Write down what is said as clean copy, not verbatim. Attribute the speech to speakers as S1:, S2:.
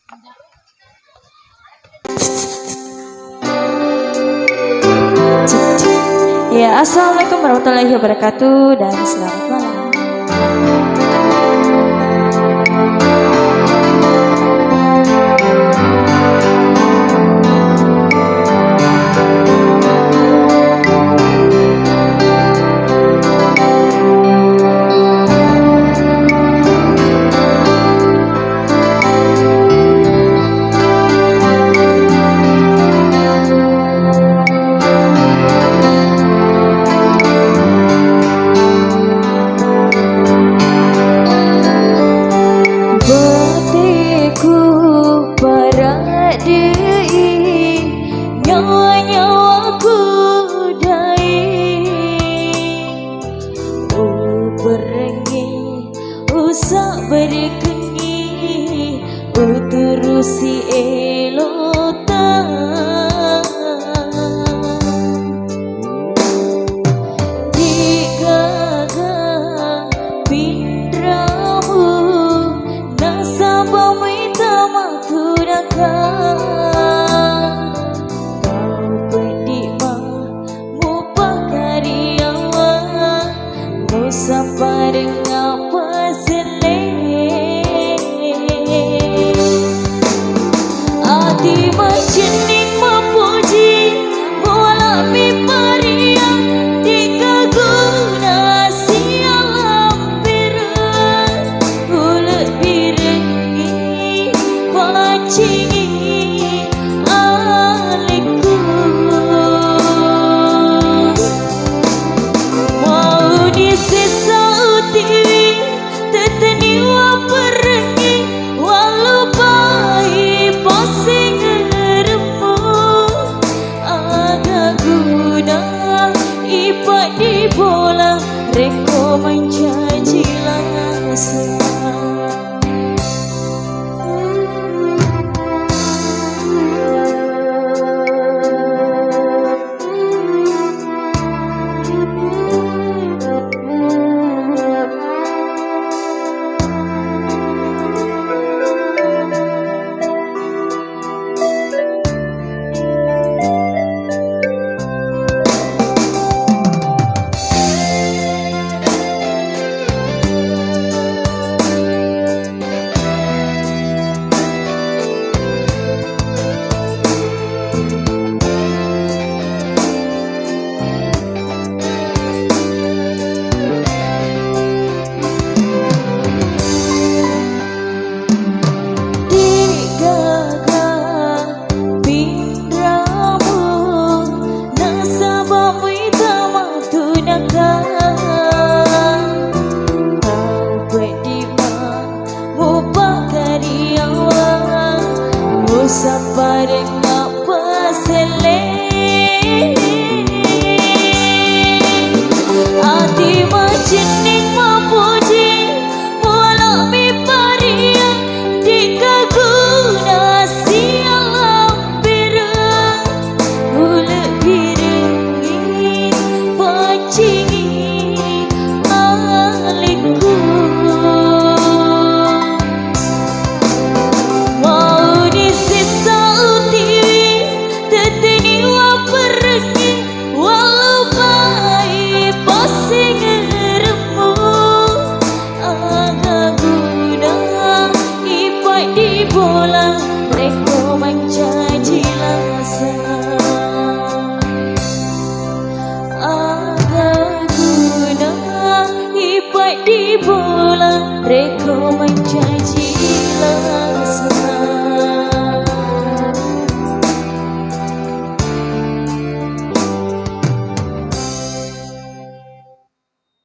S1: Ya, assalamualaikum warahmatullahi wabarakatuh dan selamat malam. Usak berkengi uturusi elota digaga pindramu nasabah mita maturaka kau pedima mupakariawa musapa dengan Ati majening memuji bola miparia dikaguna sialam biru ulet birengi pacingi aliku mau disisa utiwi teteni wa perengi walau bayi pasing ngeremu ada guna ipak di bola reko mencaci langasa. Sampai dengan pesele hati majening memuji bola miparia dikaguna sialam biru ulet birengi pacingi aliku bola reko mencaci langsa ada guna ipak di bola reko mencaci langsa.